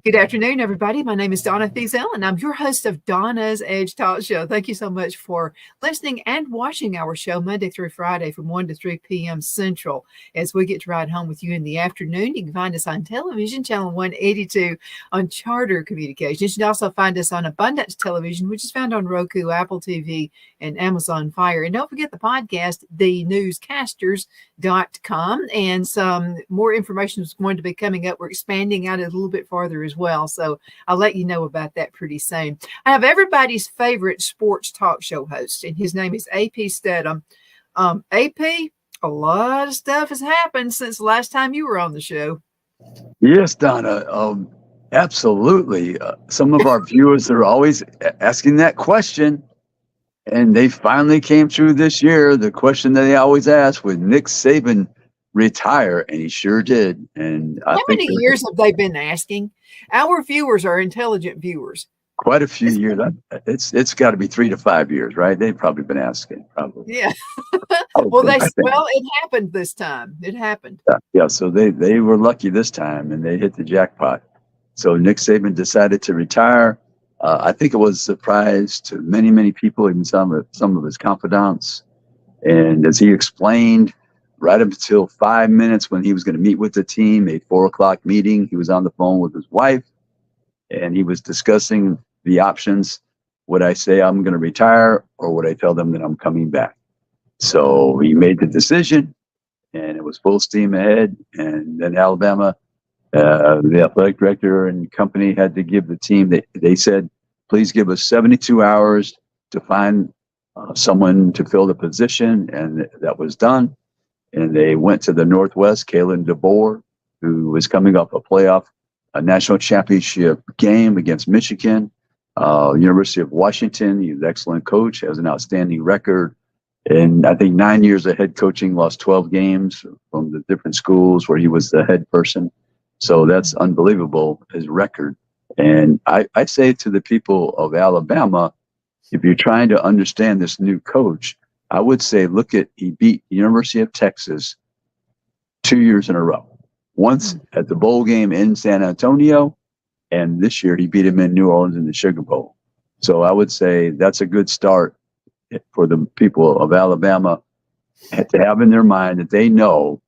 Good afternoon, everybody. My name is Donna Thiesel, and I'm your host of Donna's Edge Talk Show. Thank you so much for listening and watching our show Monday through Friday from 1 to 3 p.m. Central as we get to ride home with you in the afternoon. You can find us on television, channel 182 on Charter Communications. You can also find us on Abundance Television, which is found on Roku, Apple TV, and Amazon Fire. And don't forget the podcast, thenewscasters.com. And some more information is going to be coming up. We're expanding out a little bit farther as well. So I'll let you know about that pretty soon. I have everybody's favorite sports talk show host, and his name is AP Steadham. AP, a lot of stuff has happened since the last time you were on the show. Yes, Donna, absolutely. Some of our viewers are always asking that question, and they finally came through this year. The question that they always ask, would Nick Saban retire? And he sure did. And how many years have they been asking? Our viewers are intelligent viewers. Quite a few years. It's got to be 3 to 5 years, right? They've probably been asking, probably. Yeah. Well, it happened this time. It happened. Yeah. So they were lucky this time, and they hit the jackpot. So Nick Saban decided to retire. I think it was a surprise to many, many people, even some of his confidants. And as he explained, right up until 5 minutes when he was going to meet with the team, a 4:00 meeting, he was on the phone with his wife, and he was discussing the options. Would I say I'm going to retire, or would I tell them that I'm coming back? So he made the decision, and it was full steam ahead. And then Alabama, the athletic director and company had to give the team, they said, please give us 72 hours to find someone to fill the position. And that was done. And they went to the Northwest, Kalen DeBoer, who was coming off a national championship game against Michigan. University of Washington, he's an excellent coach, has an outstanding record. And I think 9 years of head coaching, lost 12 games from the different schools where he was the head person. So that's unbelievable, his record. And I say to the people of Alabama, if you're trying to understand this new coach, I would say, he beat the University of Texas 2 years in a row. Once at the bowl game in San Antonio, and this year he beat him in New Orleans in the Sugar Bowl. So I would say that's a good start for the people of Alabama to have in their mind that they know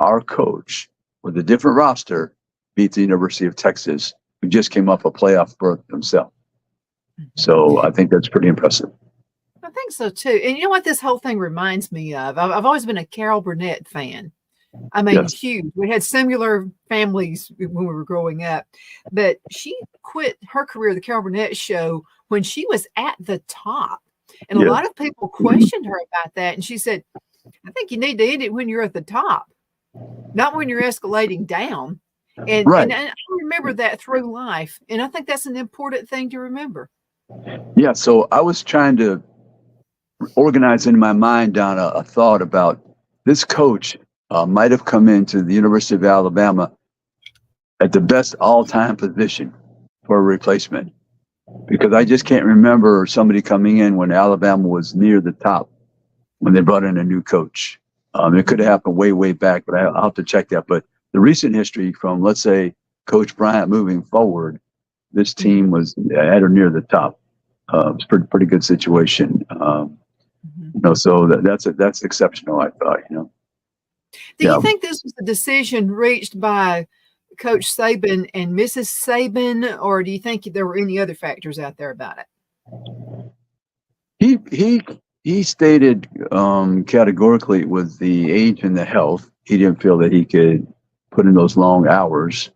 our coach with a different roster beat the University of Texas, who just came off a playoff berth himself. So I think that's pretty impressive. I think so too. And you know what this whole thing reminds me of? I've always been a Carol Burnett fan. I mean, yes. Huge. We had similar families when we were growing up, but she quit her career, the Carol Burnett show, when she was at the top. And a lot of people questioned her about that. And she said, I think you need to end it when you're at the top, not when you're escalating down. And, right. and I remember that through life. And I think that's an important thing to remember. Yeah. So I was trying to organize in my mind down a thought about this coach might have come into the University of Alabama at the best all-time position for a replacement, because I just can't remember somebody coming in when Alabama was near the top when they brought in a new coach. It could have happened way, way back, but I'll have to check that. But the recent history from, let's say, Coach Bryant moving forward, this team was at or near the top. It's a pretty good situation. So that's exceptional, I thought, Do you think this was a decision reached by Coach Saban and Mrs. Saban, or do you think there were any other factors out there about it? He stated categorically with the age and the health, he didn't feel that he could put in those long hours,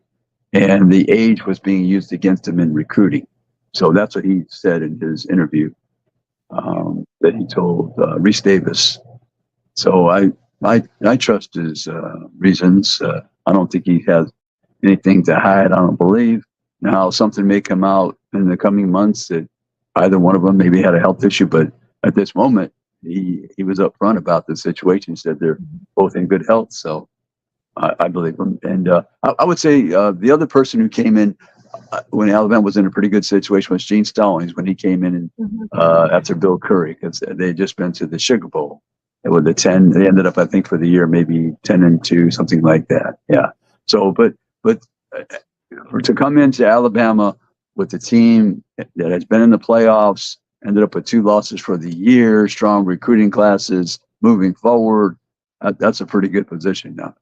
and the age was being used against him in recruiting. So that's what he said in his interview that he told Reese Davis. So I trust his reasons. I don't think he has anything to hide. I don't believe. Now, something may come out in the coming months that either one of them maybe had a health issue, but at this moment, he was upfront about the situation. He said they're both in good health. So I believe him. And I would say the other person who came in when Alabama was in a pretty good situation was Gene Stallings when he came in after Bill Curry, because they had just been to the Sugar Bowl. And with the 10, they ended up, I think, for the year, maybe 10-2, something like that. Yeah. So, but to come into Alabama with a team that has been in the playoffs, ended up with 2 losses for the year, strong recruiting classes, moving forward. That's a pretty good position now.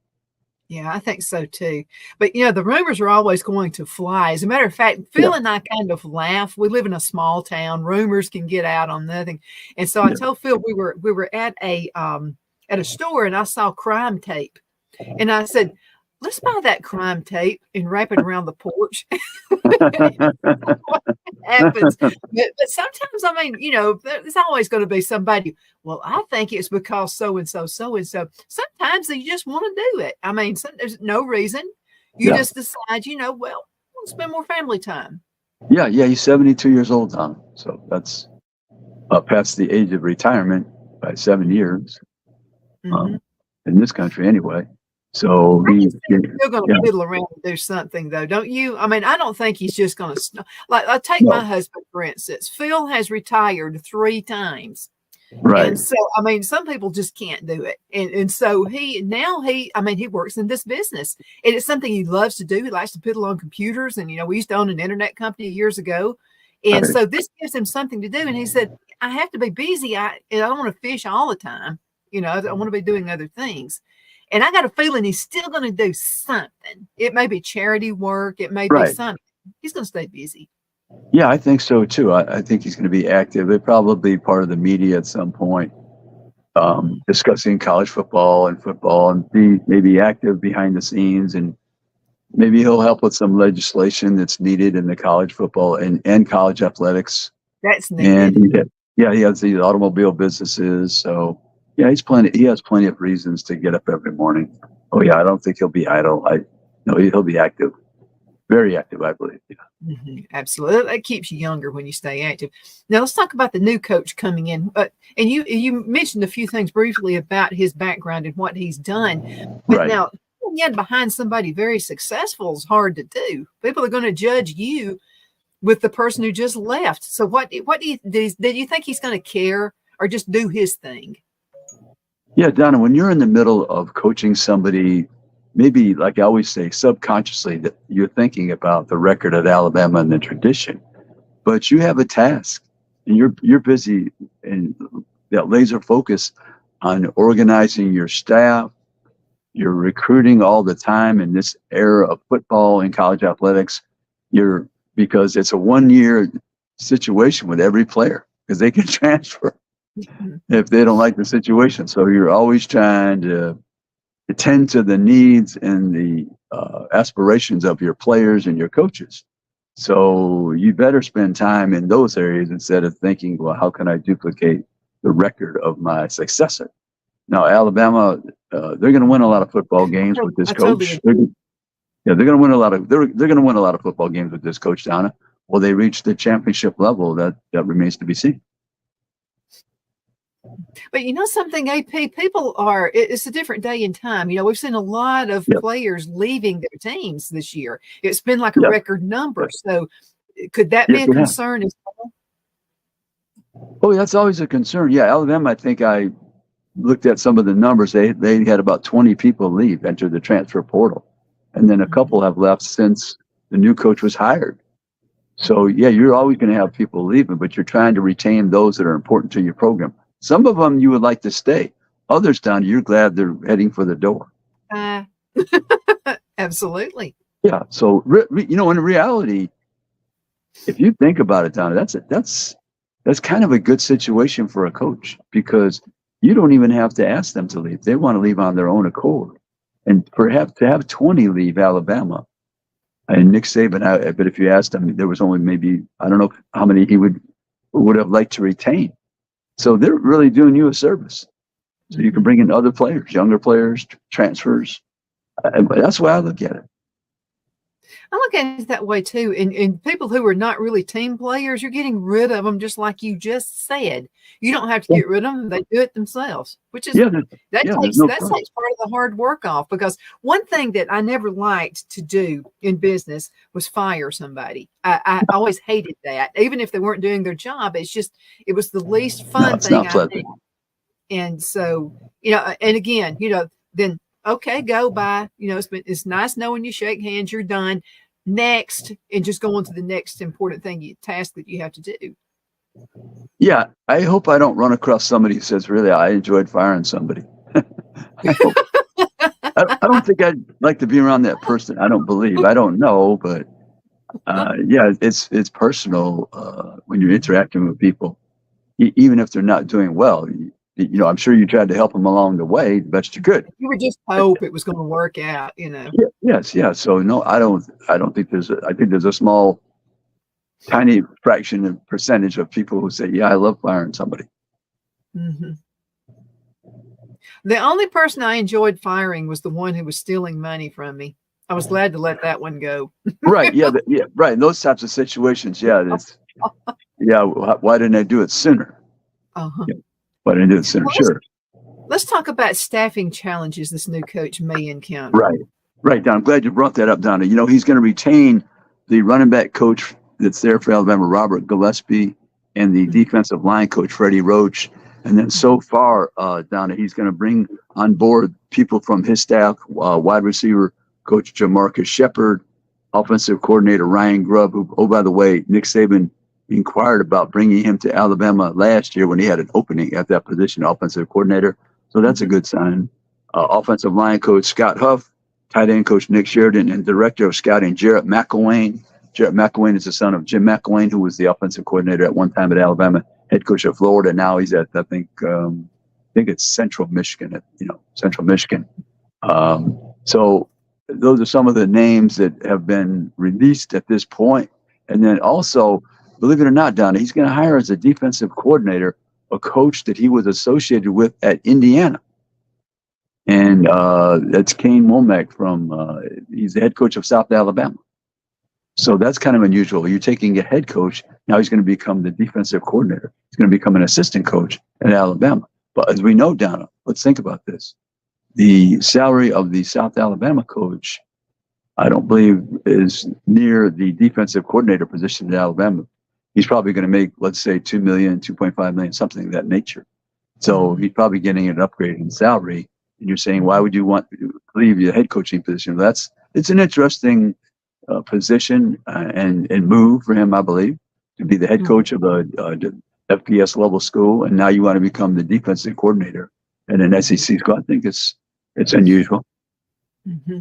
Yeah, I think so too. But the rumors are always going to fly. As a matter of fact, Phil and I kind of laugh. We live in a small town. Rumors can get out on nothing. And so I told Phil we were at a store and I saw crime tape. And I said, let's buy that crime tape and wrap it around the porch. Happens. But sometimes, I mean, there's always going to be somebody, well, I think it's because so-and-so. Sometimes you just want to do it. I mean, there's no reason. You just decide, well, we'll spend more family time. Yeah. He's 72 years old, Tom. So that's past the age of retirement by 7 years in this country anyway. So he's still going to fiddle around and do something, though, don't you? I mean, I don't think he's just going to. Like, I take my husband, for instance. Phil has retired 3 times. Right. And so, I mean, some people just can't do it. And so he works in this business. And it's something he loves to do. He likes to piddle on computers. And, we used to own an internet company years ago. And so this gives him something to do. And he said, I have to be busy. I don't want to fish all the time. I want to be doing other things. And I got a feeling he's still going to do something. It may be charity work. It may be something. He's going to stay busy. Yeah, I think so too. I think he's going to be active. He'll probably be part of the media at some point, discussing college football and be maybe active behind the scenes. And maybe he'll help with some legislation that's needed in the college football and college athletics. That's needed. And he has these automobile businesses. So he has plenty of reasons to get up every morning. Oh yeah, I don't think he'll be idle. He'll be active, very active, I believe. Yeah. Absolutely, that keeps you younger when you stay active. Now let's talk about the new coach coming in. And you mentioned a few things briefly about his background and what he's done. But now, getting behind somebody very successful is hard to do. People are going to judge you with the person who just left. So what do you think he's going to care or just do his thing? Yeah, Donna, when you're in the middle of coaching somebody, maybe, like I always say, subconsciously that you're thinking about the record at Alabama and the tradition, but you have a task and you're busy and that laser focus on organizing your staff. You're recruiting all the time in this era of football and college athletics. Because it's a 1-year situation with every player because they can transfer if they don't like the situation. So you're always trying to attend to the needs and the aspirations of your players and your coaches. So you better spend time in those areas instead of thinking, well, how can I duplicate the record of my successor? Now, Alabama, they're going to win a lot of football games with this coach. They're going to win a lot of. They're going to win a lot of football games with this coach, Donna. Will they reach the championship level? That remains to be seen. But something, AP, it's a different day and time. We've seen a lot of players leaving their teams this year. It's been like a record number. So could that be a concern as well? Oh, that's always a concern. Yeah, Alabama, I think I looked at some of the numbers. They had about 20 people enter the transfer portal. And then a couple have left since the new coach was hired. So, yeah, you're always going to have people leaving, but you're trying to retain those that are important to your program. Some of them you would like to stay. Others, Don, you're glad they're heading for the door. Absolutely. Yeah. So, in reality, if you think about it, Don, that's kind of a good situation for a coach because you don't even have to ask them to leave. They want to leave on their own accord. And perhaps to have 20 leave Alabama, and Nick Saban, but if you asked him, there was only maybe, I don't know how many he would have liked to retain. So they're really doing you a service. So you can bring in other players, younger players, transfers. That's why I look at it. I look at it that way too. And people who are not really team players, you're getting rid of them just like you just said. You don't have to get rid of them. They do it themselves, which is that takes part of the hard work off. Because one thing that I never liked to do in business was fire somebody. I always hated that. Even if they weren't doing their job, it was the least fun thing I did. And so, and again, then okay, go by. It's nice knowing you, shake hands, you're done. next and just go on to the next important task that you have to do. Yeah, I hope I don't run across somebody who says, really, I enjoyed firing somebody. I don't think I'd like to be around that person. I don't know, but yeah, it's personal when you're interacting with people, even if they're not doing well. I'm sure you tried to help them along the way the best you could. You would just hope it was going to work out, Yeah, yes, yeah. So no, I don't think I think there's a small, tiny fraction of percentage of people who say, yeah, I love firing somebody. Mm-hmm. The only person I enjoyed firing was the one who was stealing money from me. I was glad to let that one go. Right. Yeah. Yeah. Right. In those types of situations. Yeah. Yeah. Why didn't I do it sooner? Uh-huh. Yeah, why didn't I do it sooner? Sure. Let's talk about staffing challenges this new coach may encounter. Right. Right, Don. I'm glad you brought that up, Donna. He's going to retain the running back coach that's there for Alabama, Robert Gillespie, and the defensive line coach, Freddie Roach. And then so far, Donna, he's going to bring on board people from his staff, wide receiver coach Jamarcus Shepard, offensive coordinator Ryan Grubb, who, oh, by the way, Nick Saban inquired about bringing him to Alabama last year when he had an opening at that position, offensive coordinator. So that's a good sign. Offensive line coach Scott Huff, tight end coach Nick Sheridan, and director of scouting Jarrett McElwain. Jarrett McElwain is the son of Jim McElwain, who was the offensive coordinator at one time at Alabama, head coach of Florida. Now he's at, I think it's Central Michigan, Central Michigan. So those are some of the names that have been released at this point. And then also, believe it or not, Donna, he's going to hire as a defensive coordinator a coach that he was associated with at Indiana. And that's Kane Womack he's the head coach of South Alabama. So that's kind of unusual. You're taking a head coach, now he's going to become the defensive coordinator. He's going to become an assistant coach at Alabama. But as we know, Donna, let's think about this. The salary of the South Alabama coach, I don't believe, is near the defensive coordinator position at Alabama. He's probably going to make, let's say, $2 million, $2.5 million, something of that nature. So he's probably getting an upgrade in salary. And you're saying, why would you want to leave your head coaching position? It's an interesting position and move for him, I believe, to be the head coach of a FBS level school. And now you want to become the defensive coordinator in an SEC school. I think it's unusual. Mm-hmm.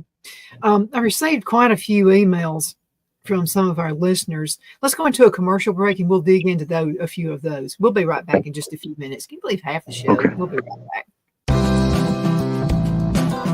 I received quite a few emails from some of our listeners. Let's go into a commercial break and we'll dig into a few of those. We'll be right back in just a few minutes. Can you believe half the show? Okay. We'll be right back.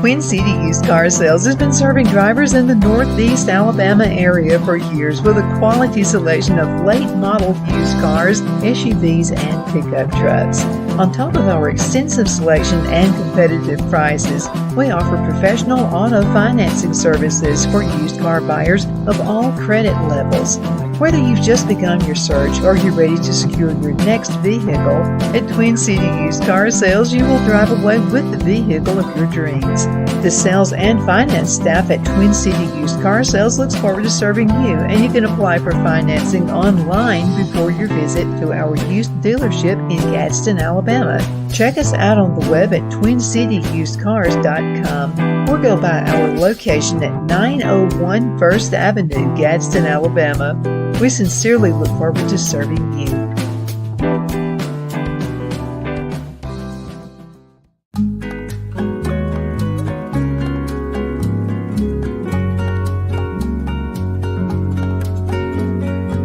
Twin City Used Car Sales has been serving drivers in the Northeast Alabama area for years with a quality selection of late model used cars, SUVs, and pickup trucks. On top of our extensive selection and competitive prices, we offer professional auto financing services for used car buyers of all credit levels. Whether you've just begun your search or you're ready to secure your next vehicle, at Twin City Used Car Sales, you will drive away with the vehicle of your dreams. The sales and finance staff at Twin City Used Car Sales looks forward to serving you, and you can apply for financing online before your visit to our used dealership in Gadsden, Alabama. Check us out on the web at twincityusedcars.com or go by our location at 901 First Avenue, Gadsden, Alabama. We sincerely look forward to serving you.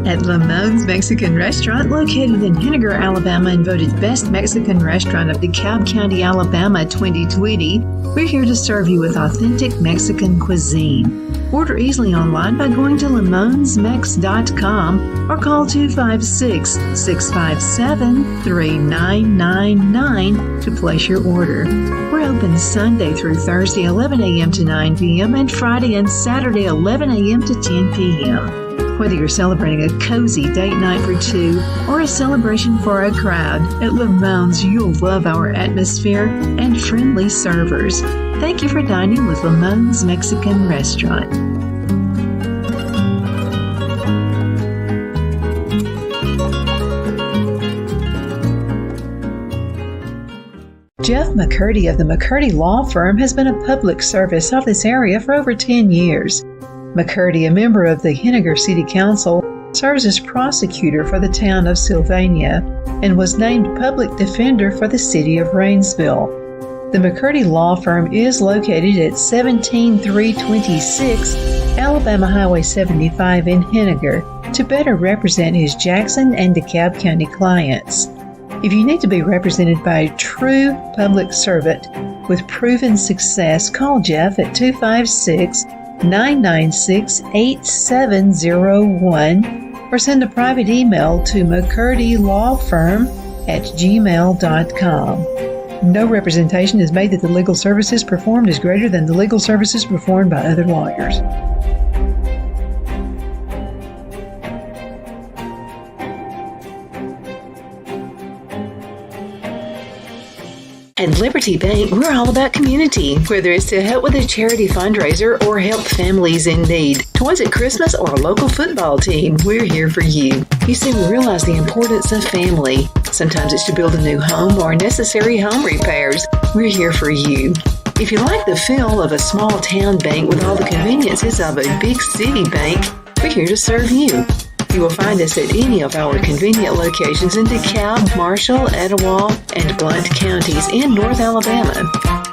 At Lamone's Mexican Restaurant, located in Henniger, Alabama, and voted Best Mexican Restaurant of DeKalb County, Alabama 2020, we're here to serve you with authentic Mexican cuisine. Order easily online by going to lamonsmex.com or call 256-657-3999 to place your order. We're open Sunday through Thursday, 11 a.m. to 9 p.m. and Friday and Saturday, 11 a.m. to 10 p.m. Whether you're celebrating a cozy date night for two or a celebration for a crowd, at Lamone's you'll love our atmosphere and friendly servers. Thank you for dining with Lamone's Mexican Restaurant. Jeff McCurdy of the McCurdy Law Firm has been a public service of this area for over 10 years. McCurdy, a member of the Henniger City Council, serves as prosecutor for the town of Sylvania and was named public defender for the city of Rainsville. The McCurdy Law Firm is located at 17326 Alabama Highway 75 in Henniger to better represent his Jackson and DeKalb County clients. If you need to be represented by a true public servant with proven success, call Jeff at 256-996-8701 or send a private email to mccurdylawfirm@gmail.com. No representation is made that the legal services performed is greater than the legal services performed by other lawyers. At Liberty Bank, we're all about community, whether it's to help with a charity fundraiser or help families in need. Toys at Christmas or a local football team, we're here for you. You see, we realize the importance of family. Sometimes it's to build a new home or necessary home repairs. We're here for you. If you like the feel of a small town bank with all the conveniences of a big city bank, we're here to serve you. You will find us at any of our convenient locations in DeKalb, Marshall, Etowah, and Blount counties in North Alabama.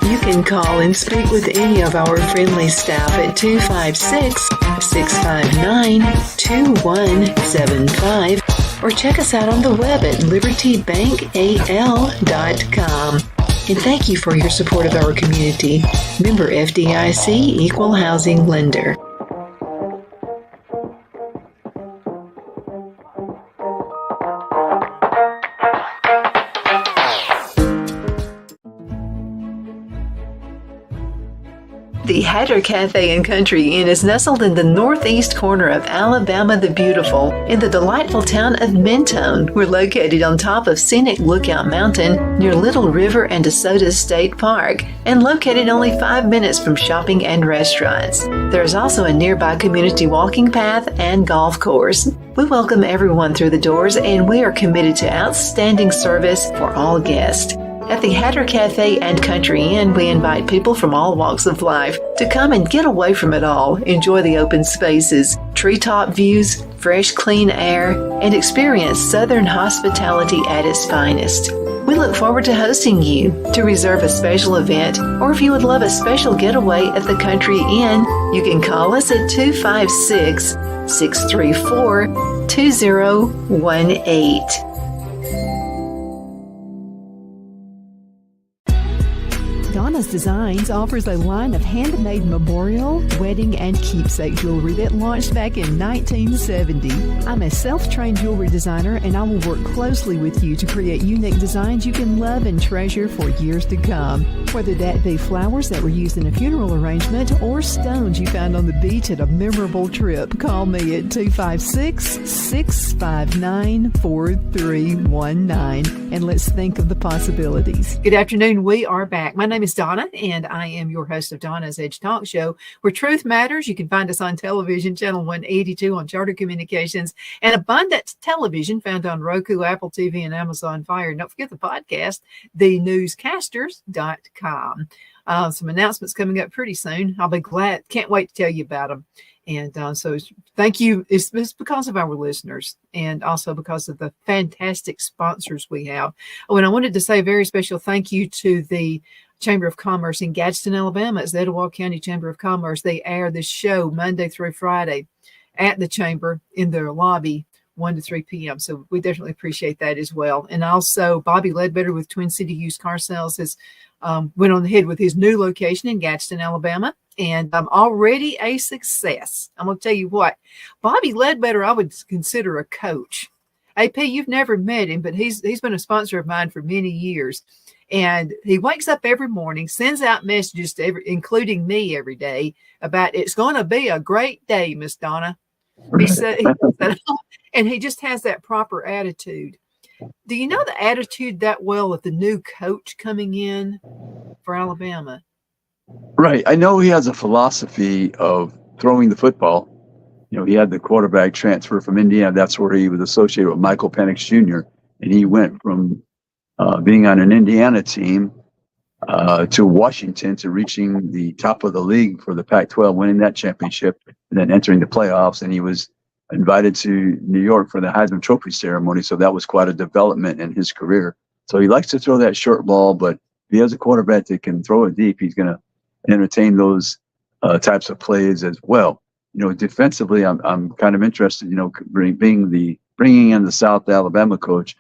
You can call and speak with any of our friendly staff at 256-659-2175 or check us out on the web at libertybankal.com. And thank you for your support of our community. Member FDIC Equal Housing Lender. The Hatter Cafe and Country Inn is nestled in the northeast corner of Alabama the Beautiful in the delightful town of Mentone. We're located on top of scenic Lookout Mountain near Little River and DeSoto State Park and located only 5 minutes from shopping and restaurants. There is also a nearby community walking path and golf course. We welcome everyone through the doors and we are committed to outstanding service for all guests. At the Hatter Cafe and Country Inn, we invite people from all walks of life to come and get away from it all, enjoy the open spaces, treetop views, fresh, clean air, and experience Southern hospitality at its finest. We look forward to hosting you. To reserve a special event, or if you would love a special getaway at the Country Inn, you can call us at 256-634-2018. Donna's Designs offers a line of handmade memorial, wedding, and keepsake jewelry that launched back in 1970. I'm a self-trained jewelry designer, and I will work closely with you to create unique designs you can love and treasure for years to come. Whether that be flowers that were used in a funeral arrangement or stones you found on the beach at a memorable trip, call me at 256-659-4319, and let's think of the possibilities. Good afternoon. We are back. My name is Donna, and I am your host of Donna's Edge Talk Show, where truth matters. You can find us on television, channel 182 on Charter Communications, and Abundant Television, found on Roku, Apple TV, and Amazon Fire. And don't forget the podcast, thenewscasters.com. Some announcements coming up pretty soon. I'll be glad. Can't wait to tell you about them. And so thank you. It's because of our listeners and also because of the fantastic sponsors we have. Oh, and I wanted to say a very special thank you to the Chamber of Commerce in Gadsden, Alabama. It's the Etowah County Chamber of Commerce. They air this show Monday through Friday at the Chamber in their lobby, 1 to 3 p.m. So we definitely appreciate that as well. And also Bobby Ledbetter with Twin City Used Car Sales has went on ahead with his new location in Gadsden, Alabama. And I'm already a success. I'm going to tell you what, Bobby Ledbetter, I would consider a coach. AP, you've never met him, but he's been a sponsor of mine for many years. And he wakes up every morning, sends out messages to including me every day about it's going to be a great day, Miss Donna. He said, and he just has that proper attitude. Do you know the attitude that well of the new coach coming in for Alabama? Right. I know he has a philosophy of throwing the football. You know, he had the quarterback transfer from Indiana. That's where he was associated with Michael Penix Jr. And he went from being on an Indiana team to Washington, to reaching the top of the league for the Pac-12, winning that championship, and then entering the playoffs. And he was invited to New York for the Heisman Trophy ceremony. So that was quite a development in his career. So he likes to throw that short ball, but if he has a quarterback that can throw it deep, he's going to entertain those types of plays as well. Defensively, I'm kind of interested, bringing in the South Alabama coach,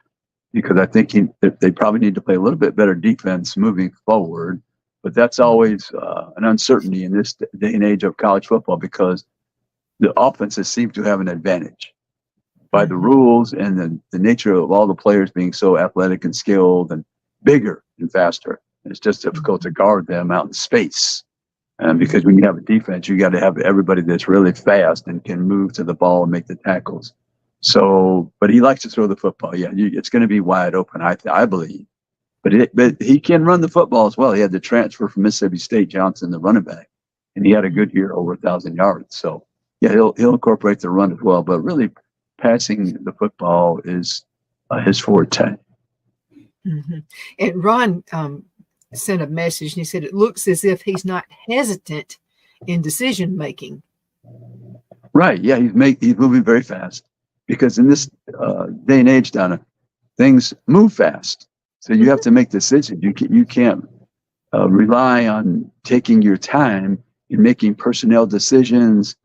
because I think they probably need to play a little bit better defense moving forward. But that's always an uncertainty in this day and age of college football, because the offenses seem to have an advantage by the rules and the nature of all the players being so athletic and skilled and bigger and faster. It's just difficult to guard them out in space. Because when you have a defense, you got to have everybody that's really fast and can move to the ball and make the tackles. So, but he likes to throw the football. Yeah, it's going to be wide open, I believe. But he can run the football as well. He had the transfer from Mississippi State, Johnson, the running back, and he had a good year, over 1,000 yards. So, yeah, he'll incorporate the run as well. But really, passing the football is his forte. Mm-hmm. And Ron sent a message, and he said it looks as if he's not hesitant in decision making. Right. Yeah, he's moving very fast, because in this day and age, Donna, things move fast. So you have to make decisions. You can't rely on taking your time in making personnel decisions,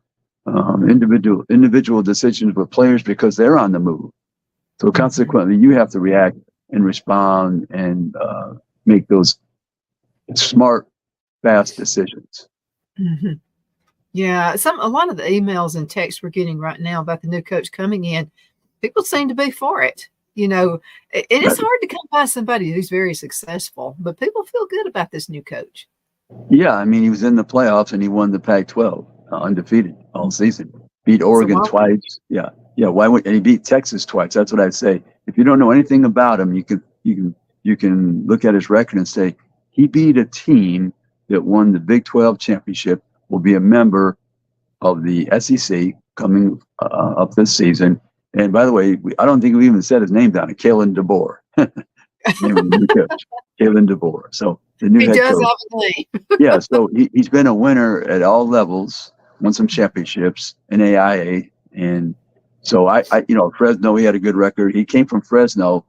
individual decisions with players, because they're on the move. So consequently, you have to react and respond and make those smart, fast decisions. Mm-hmm. Yeah, a lot of the emails and texts we're getting right now about the new coach coming in, people seem to be for it. And it's hard to come by somebody who's very successful, but people feel good about this new coach. Yeah, I mean, he was in the playoffs and he won the Pac-12 undefeated all season. Beat Oregon twice. Yeah. And he beat Texas twice. That's what I'd say. If you don't know anything about him, you can look at his record and say he beat a team that won the Big 12 championship, will be a member of the SEC coming up this season. And by the way, I don't think we even said his name down. Kalen DeBoer. Name of the new coach, Kalen DeBoer. So the new head coach. Have a name. Yeah, so he's been a winner at all levels, won some championships in AIA, and so I Fresno, he had a good record. He came from Fresno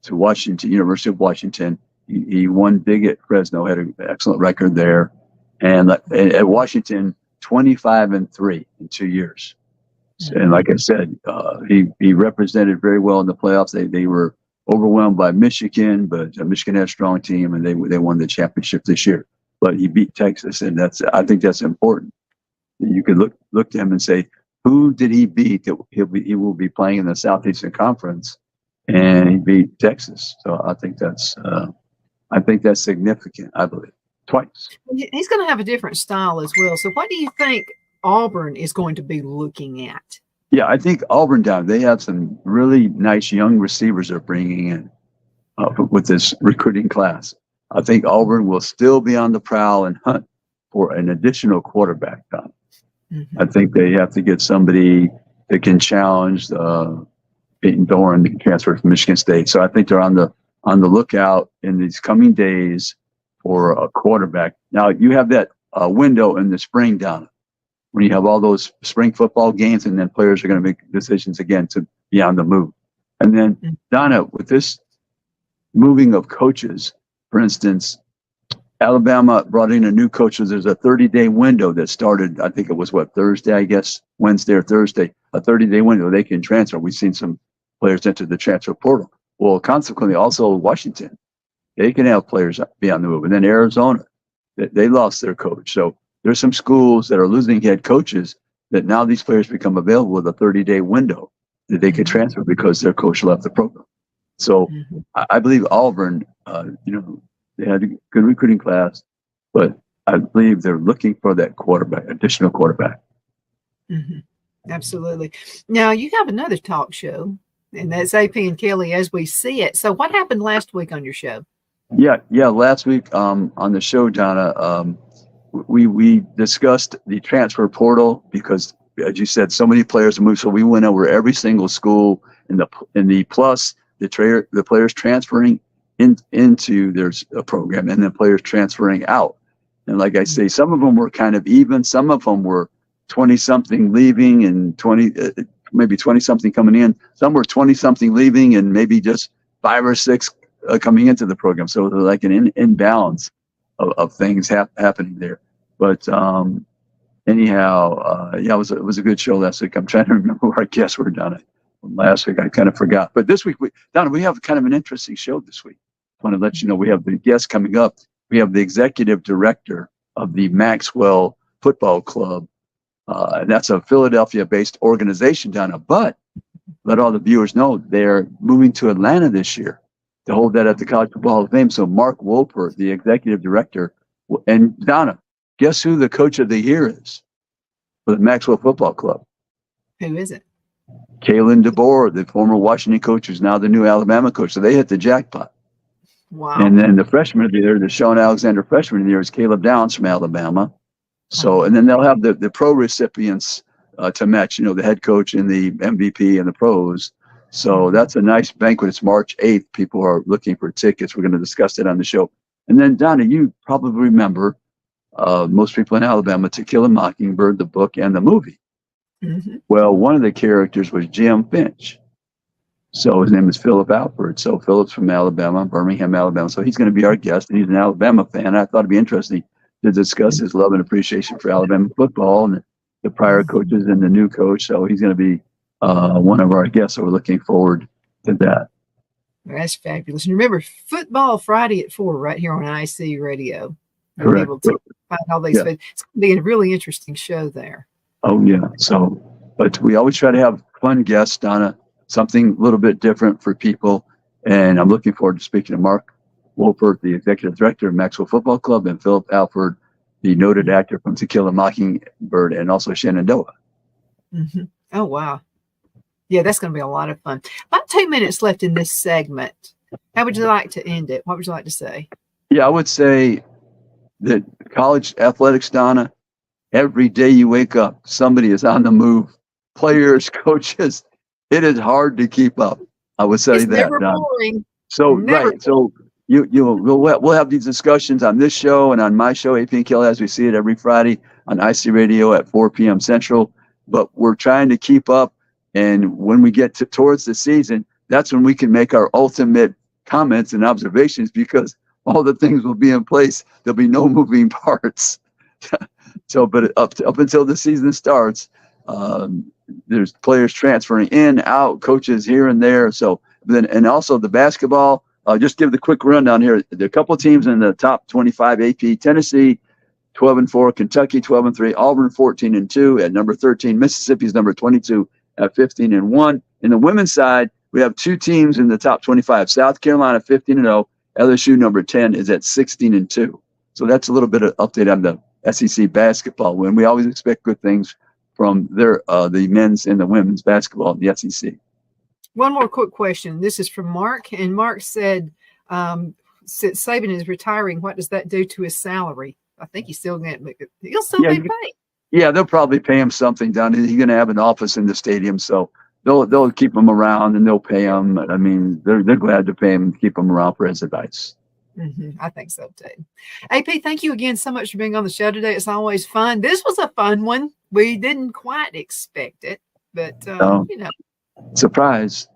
to Washington, University of Washington. He won big at Fresno, had an excellent record there, and at Washington, 25-3 in 2 years. And like I said, he represented very well in the playoffs. They were overwhelmed by Michigan, but Michigan had a strong team, and they won the championship this year. But he beat Texas, and I think that's important. You could look to him and say, who did he beat that he will be playing in the Southeastern Conference? And he beat Texas. So I think that's significant. I believe twice. He's going to have a different style as well. So what do you think Auburn is going to be looking at? Yeah, I think Auburn they have some really nice young receivers they're bringing in with this recruiting class. I think Auburn will still be on the prowl and hunt for an additional quarterback. I think they have to get somebody that can challenge Peyton Thorne, the transfer from Michigan State. So I think they're on the lookout in these coming days for a quarterback. Now you have that window in the spring, Donna, when you have all those spring football games, and then players are going to make decisions again to be on the move. And then, Donna, with this moving of coaches, for instance, Alabama brought in a new coach. So there's a 30-day window that started, I think it was Thursday, I guess, Wednesday or Thursday, a 30-day window they can transfer. We've seen some players enter the transfer portal. Well, consequently, also Washington, they can have players be on the move. And then Arizona, they lost their coach. So there's some schools that are losing head coaches that now these players become available with a 30-day window that they could transfer because their coach left the program. So I believe Auburn, they had a good recruiting class, but I believe they're looking for that additional quarterback. Mm-hmm. Absolutely. Now you have another talk show, and that's AP and Kelly as we see it. So what happened last week on your show? Yeah. Last week on the show, Donna, we discussed the transfer portal because, as you said, so many players moved. So we went over every single school in the plus the players transferring into their program, and then players transferring out. And like I say, some of them were kind of even. Some of them were 20-something leaving and maybe 20-something coming in. Some were 20-something leaving and maybe just 5 or 6 coming into the program. So it was like an imbalance of things happening there. But anyhow, yeah, it was a good show last week. I'm trying to remember where our guests were, Donna. Last week I kind of forgot. But this week, Donna, we have kind of an interesting show this week. I want to let you know we have the guests coming up. We have the executive director of the Maxwell Football Club. And that's a Philadelphia-based organization, Donna. But let all the viewers know they're moving to Atlanta this year to hold that at the College Football Hall of Fame. So Mark Wolpert, the executive director, and Donna, guess who the coach of the year is for the Maxwell Football Club? Who is it? Kalen DeBoer, the former Washington coach, who's now the new Alabama coach. So they hit the jackpot. Wow. And then the freshman of the year, the Sean Alexander freshman of the year, is Caleb Downs from Alabama. So, and then they'll have the pro recipients to match, the head coach and the MVP and the pros. So that's a nice banquet. It's March 8th. People are looking for tickets. We're going to discuss it on the show. And then, Donna, you probably remember most people in Alabama, To Kill a Mockingbird, the book and the movie. Mm-hmm. Well, one of the characters was Jim Finch. So his name is Philip Alford. So Philip's from Alabama, Birmingham, Alabama. So he's going to be our guest, and he's an Alabama fan. I thought it'd be interesting to discuss his love and appreciation for Alabama football and the prior coaches and the new coach. So he's going to be one of our guests. So we're looking forward to that. That's fabulous. And remember, Football Friday at 4 right here on IC Radio. Correct. Be able to find all these. Yeah. It's going to be a really interesting show there. Oh, yeah. So, but we always try to have fun guests, Donna, something a little bit different for people. And I'm looking forward to speaking to Mark Wolpert, the executive director of Maxwell Football Club, and Philip Alford, the noted actor from To Kill a Mockingbird, and also Shenandoah. Mm-hmm. Oh, wow. Yeah, that's going to be a lot of fun. About 2 minutes left in this segment. How would you like to end it? What would you like to say? Yeah, I would say that college athletics, Donna, every day you wake up, somebody is on the move. Players, coaches, it is hard to keep up. I would say it's that. Never boring. So never right, so we'll have these discussions on this show and on my show, AP and Kelly, as we see it every Friday on IC Radio at 4 p.m. Central. But we're trying to keep up, and when we get towards the season, that's when we can make our ultimate comments and observations, because all the things will be in place. There'll be no moving parts. So, but up until the season starts, there's players transferring in, out, coaches here and there. So then, and also the basketball. Just give the quick rundown here. There are a couple of teams in the top 25 AP: Tennessee, 12-4; Kentucky, 12-3; Auburn, 14-2; at number 13, Mississippi's number 22 at 15-1. In the women's side, we have 2 teams in the top 25: South Carolina, 15-0; LSU, number 10, is at 16-2. So that's a little bit of update on the SEC basketball win. We always expect good things from the men's and the women's basketball in the SEC. One more quick question. This is from Mark, and Mark said, since Saban is retiring, what does that do to his salary? I think he'll still be paid. Yeah, they'll probably pay him something down. He's going to have an office in the stadium, so they'll keep him around and they'll pay him. I mean, they're glad to pay him and keep him around for his advice. Mm-hmm. I think so too. AP, thank you again so much for being on the show today. It's always fun. This was a fun one. We didn't quite expect it, but surprise.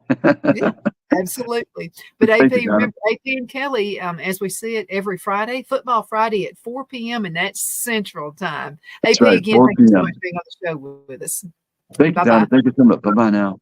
Yeah, absolutely. But AP, remember, AP and Kelly, as we see it every Friday, Football Friday at 4 p.m. and that's Central Time. That's AP, right, again, thank you so much for being on the show with us. Thank you, Donna. Thank you so much. Bye-bye now.